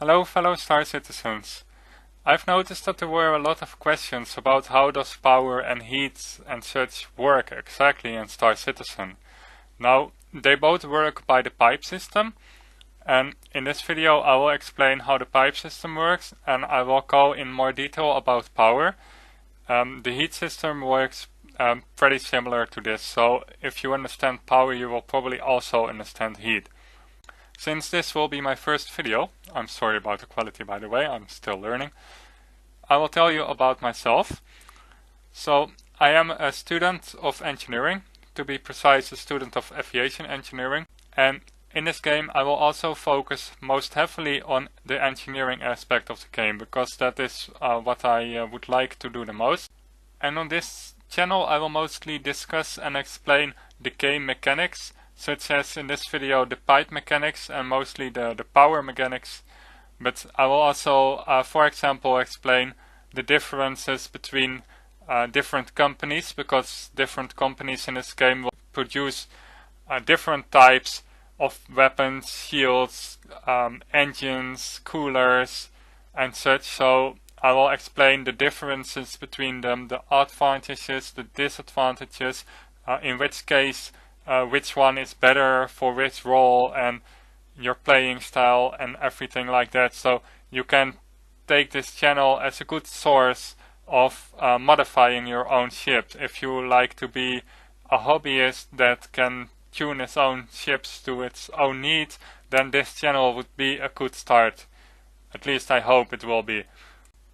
Hello fellow Star Citizens. I've noticed that there were a lot of questions about how does power and heat and such work exactly in Star Citizen. Now, they both work by the pipe system, and in this video I will explain how the pipe system works, and I will go in more detail about power. The heat system works pretty similar to this, so if you understand power you will probably also understand heat. Since this will be my first video, I'm sorry about the quality by the way, I'm still learning, I will tell you about myself. So, I am a student of engineering, to be precise a student of aviation engineering, and in this game I will also focus most heavily on the engineering aspect of the game, because that is what I would like to do the most. And on this channel I will mostly discuss and explain the game mechanics, such as in this video the pipe mechanics and mostly the power mechanics, but I will also, for example, explain the differences between different companies, because different companies in this game will produce different types of weapons, shields, engines, coolers, and such. So I will explain the differences between them, the advantages, the disadvantages, in which case which one is better for which role, and your playing style and everything like that. So you can take this channel as a good source of modifying your own ship. If you like to be a hobbyist that can tune its own ships to its own needs, then this channel would be a good start. At least I hope it will be.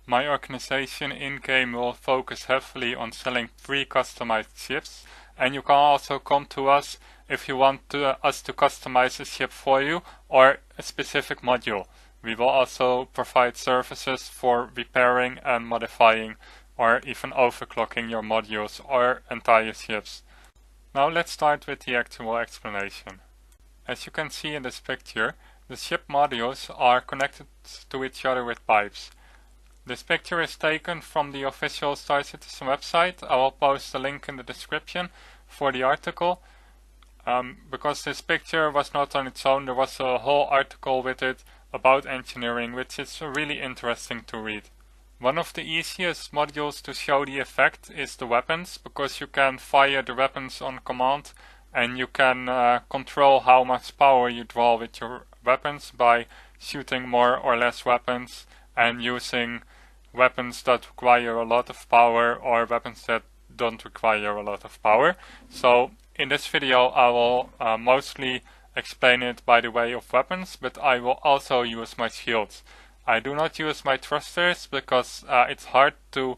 My organization in-game will focus heavily on selling pre-customized ships, and you can also come to us if you want us to customize a ship for you or a specific module. We will also provide services for repairing and modifying or even overclocking your modules or entire ships. Now let's start with the actual explanation. As you can see in this picture, the ship modules are connected to each other with pipes. This picture is taken from the official Star Citizen website. I will post a link in the description for the article. Because this picture was not on its own, there was a whole article with it about engineering, which is really interesting to read. One of the easiest modules to show the effect is the weapons, because you can fire the weapons on command and you can control how much power you draw with your weapons by shooting more or less weapons and using weapons that require a lot of power or weapons that don't require a lot of power. So in this video I will mostly explain it by the way of weapons, but I will also use my shields. I do not use my thrusters because it's hard to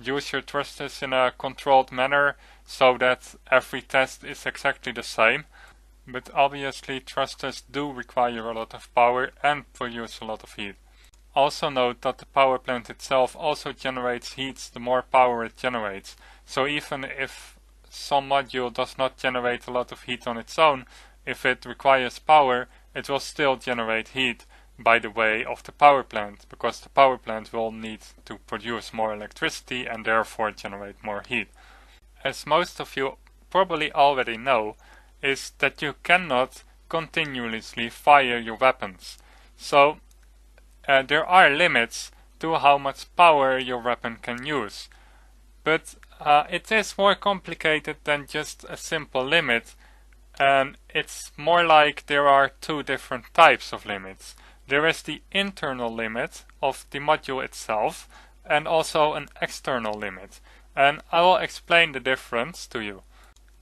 use your thrusters in a controlled manner so that every test is exactly the same. But obviously thrusters do require a lot of power and produce a lot of heat. Also note that the power plant itself also generates heat the more power it generates. So even if some module does not generate a lot of heat on its own, if it requires power, it will still generate heat by the way of the power plant, because the power plant will need to produce more electricity and therefore generate more heat. As most of you probably already know, is that you cannot continuously fire your weapons. So there are limits to how much power your weapon can use. But it is more complicated than just a simple limit, and it's more like there are two different types of limits. There is the internal limit of the module itself and also an external limit, and I will explain the difference to you.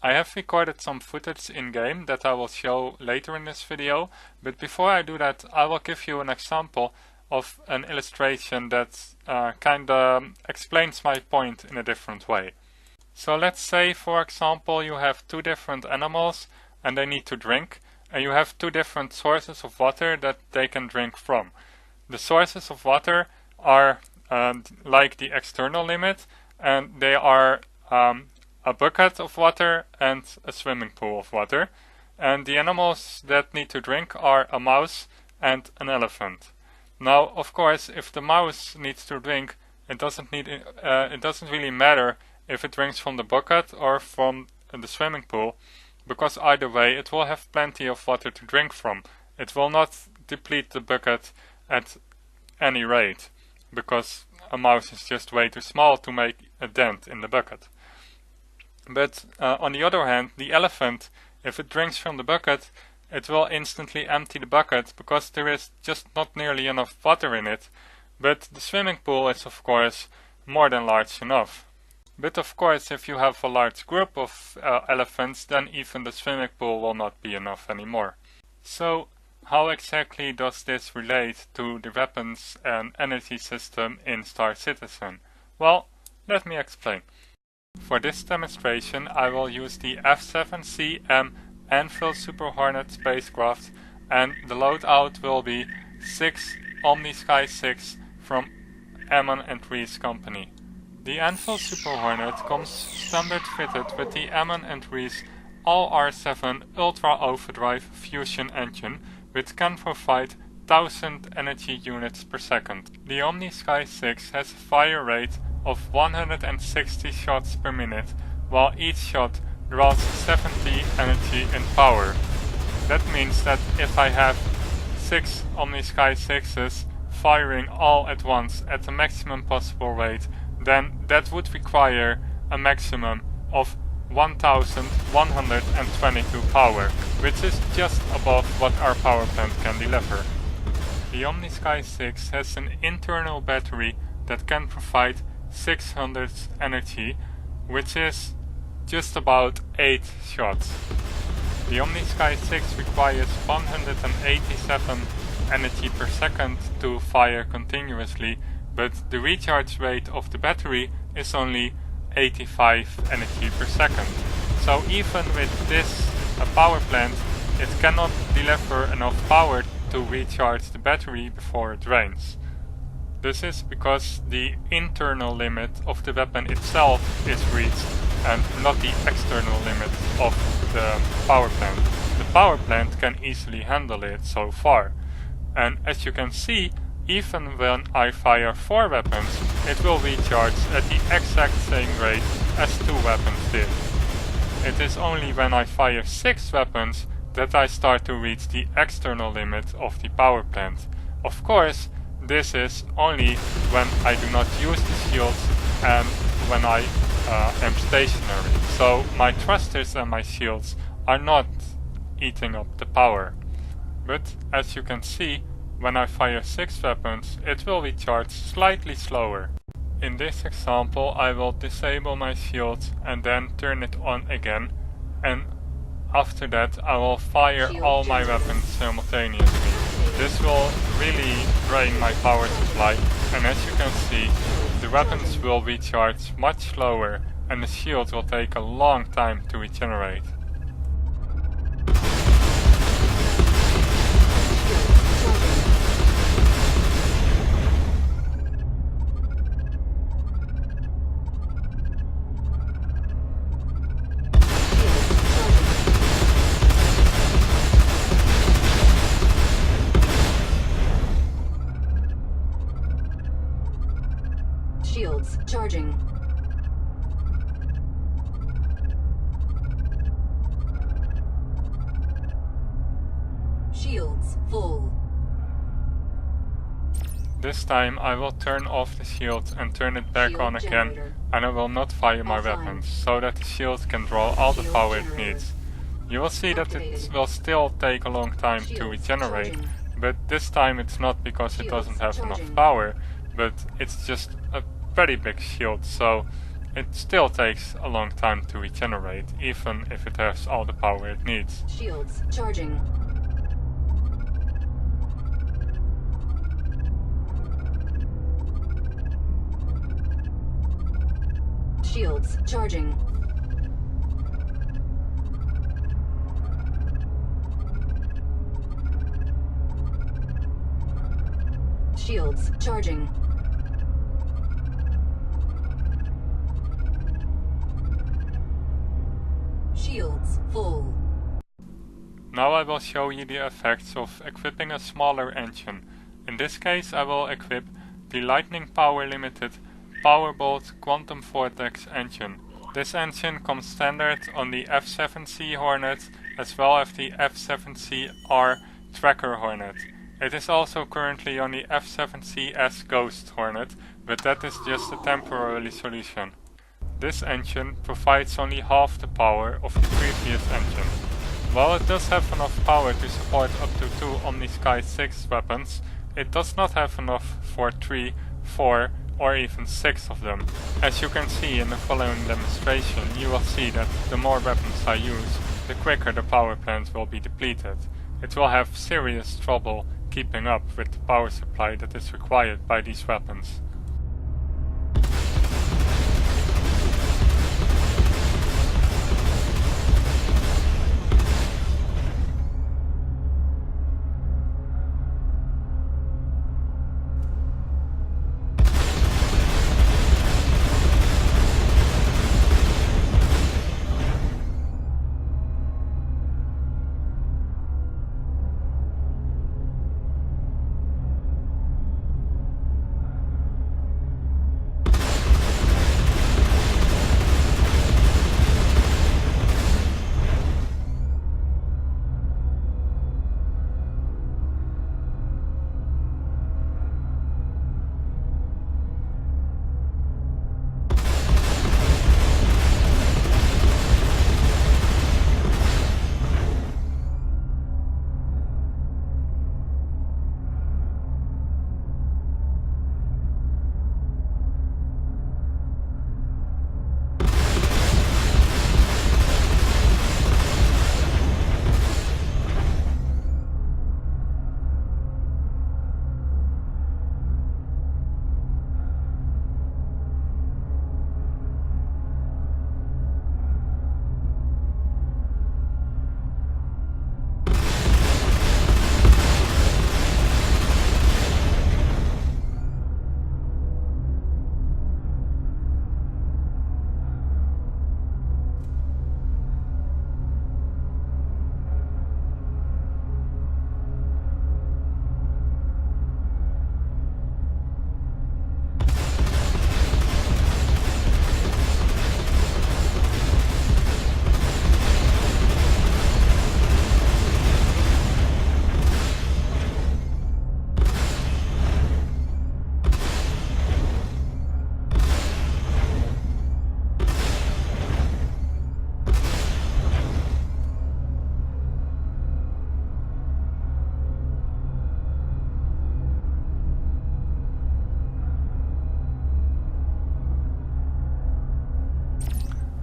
I have recorded some footage in-game that I will show later in this video, but before I do that I will give you an example of an illustration that kinda explains my point in a different way. So let's say for example you have two different animals and they need to drink, and you have two different sources of water that they can drink from. The sources of water are like the external limit, and they are a bucket of water and a swimming pool of water. And the animals that need to drink are a mouse and an elephant. Now, of course, if the mouse needs to drink, it doesn't really matter if it drinks from the bucket or from the swimming pool, because either way it will have plenty of water to drink from. It will not deplete the bucket at any rate, because a mouse is just way too small to make a dent in the bucket. But on the other hand, the elephant, if it drinks from the bucket, it will instantly empty the bucket because there is just not nearly enough water in it. But the swimming pool is of course more than large enough. But of course, if you have a large group of elephants, then even the swimming pool will not be enough anymore. So how exactly does this relate to the weapons and energy system in Star Citizen? Well, let me explain. For this demonstration, I will use the F-7C-M Anvil Super Hornet spacecraft, and the loadout will be 6 Omni Sky 6 from Ammon and Reese Company. The Anvil Super Hornet comes standard fitted with the Ammon and Reese All-R7 Ultra Overdrive fusion engine, which can provide 1000 energy units per second. The Omni Sky 6 has a fire rate of 160 shots per minute, while each shot draws 70 energy in power. That means that if I have 6 Omni Sky 6s firing all at once at the maximum possible rate, then that would require a maximum of 1122 power, which is just above what our power plant can deliver. The Omni Sky 6 has an internal battery that can provide 600 energy, which is just about 8 shots. The Omni Sky 6 requires 187 energy per second to fire continuously, but the recharge rate of the battery is only 85 energy per second. So even with this power plant, it cannot deliver enough power to recharge the battery before it drains. This is because the internal limit of the weapon itself is reached and not the external limit of the power plant. The power plant can easily handle it so far. And as you can see, even when I fire 4 weapons, it will recharge at the exact same rate as 2 weapons did. It is only when I fire 6 weapons that I start to reach the external limit of the power plant. Of course, this is only when I do not use the shields and when I am stationary. So my thrusters and my shields are not eating up the power. But as you can see, when I fire 6 weapons, it will recharge slightly slower. In this example, I will disable my shield and then turn it on again, and after that I will fire all my weapons simultaneously. This will really drain my power supply, and as you can see, the weapons will recharge much slower and the shield will take a long time to regenerate. Shields charging. Shields full. This time I will turn off the shield and turn it back on again, and I will not fire my weapons, so that the shield can draw all the power it needs. You will see that it will still take a long time to regenerate, but this time it's not because it doesn't have enough power, but it's just a very big shield, so it still takes a long time to regenerate, even if it has all the power it needs. Shields charging. Shields charging. Shields charging. Shields full. Now I will show you the effects of equipping a smaller engine. In this case I will equip the Lightning Power Limited Powerbolt Quantum Vortex engine. This engine comes standard on the F-7C Hornet as well as the F-7CR Tracker Hornet. It is also currently on the F7CS Ghost Hornet, but that is just a temporary solution. This engine provides only half the power of the previous engine. While it does have enough power to support up to 2 Omnisky 6 weapons, it does not have enough for 3, 4 or even 6 of them. As you can see in the following demonstration, you will see that the more weapons I use, the quicker the power plant will be depleted. It will have serious trouble keeping up with the power supply that is required by these weapons.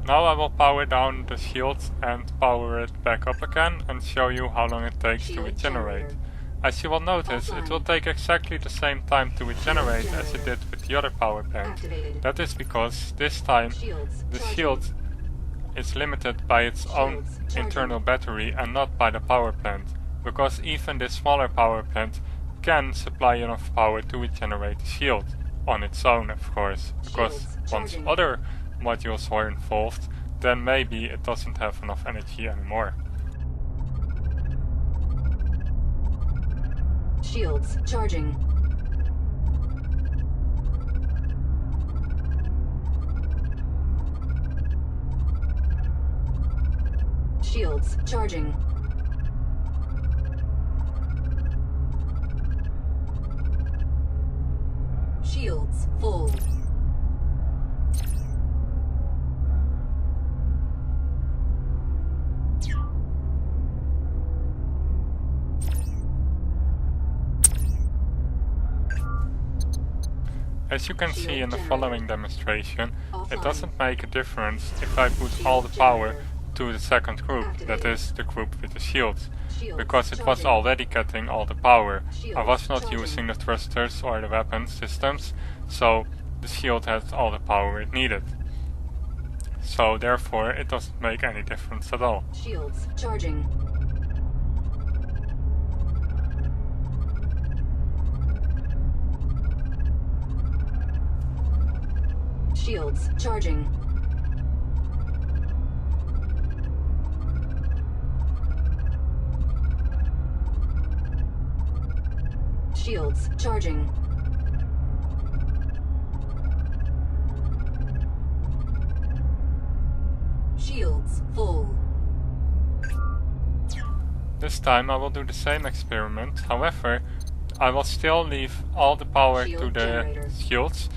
Now I will power down the shield and power it back up again and show you how long it takes to regenerate. As you will notice, it will take exactly the same time to regenerate as it did with the other power plant. That is because this time the shield is limited by its own internal battery and not by the power plant, because even this smaller power plant can supply enough power to regenerate the shield, on its own of course, because once other modules are involved, then maybe it doesn't have enough energy anymore. Shields charging. Shields charging. Shields full. As you can see in the following demonstration, it doesn't make a difference if I put all the power to the second group, that is, the group with the shields, because it was already getting all the power. I was not using the thrusters or the weapon systems, so the shield had all the power it needed. So therefore it doesn't make any difference at all. Shields charging. Shields charging. Shields charging. Shields full. This time I will do the same experiment, however, I will still leave all the power Shield to the generator. shields,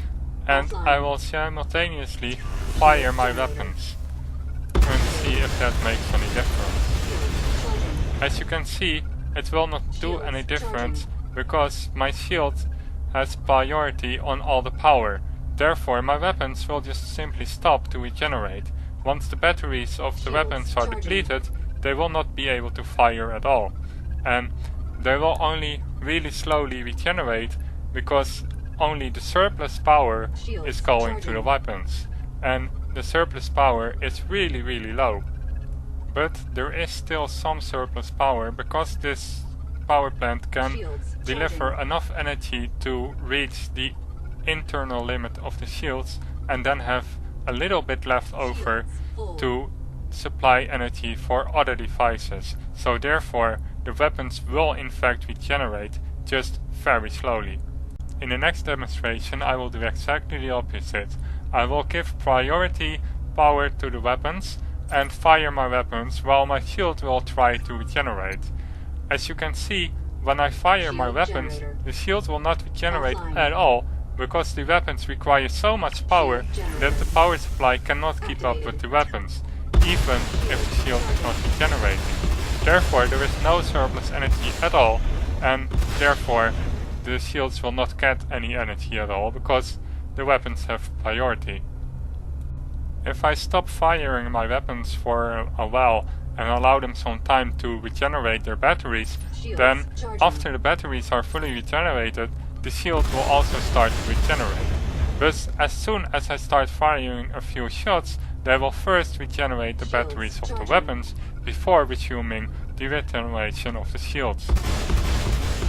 and Offline. I will simultaneously fire my weapons and see if that makes any difference. Charging. As you can see, it will not do any difference because my shield has priority on all the power. Therefore, my weapons will just simply stop to regenerate. Once the batteries of the weapons are depleted, they will not be able to fire at all. And they will only really slowly regenerate because only the surplus power is going to the weapons. And the surplus power is really low. But there is still some surplus power because this power plant can deliver enough energy to reach the internal limit of the shields and then have a little bit left over to supply energy for other devices. So therefore the weapons will in fact regenerate, just very slowly. In the next demonstration I will do exactly the opposite. I will give priority power to the weapons and fire my weapons while my shield will try to regenerate. As you can see, when I fire my weapons, the shield will not regenerate at all because the weapons require so much power that the power supply cannot keep up with the weapons, even if the shield is not regenerating. Therefore there is no surplus energy at all, and therefore the shields will not get any energy at all because the weapons have priority. If I stop firing my weapons for a while and allow them some time to regenerate their batteries, then after the batteries are fully regenerated, the shield will also start to regenerate. But as soon as I start firing a few shots, they will first regenerate the batteries of the weapons before resuming the regeneration of the shields.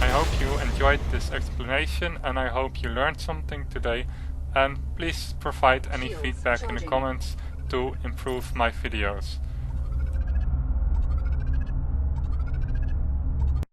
I hope you enjoyed this explanation and I hope you learned something today, and please provide any feedback in the comments to improve my videos.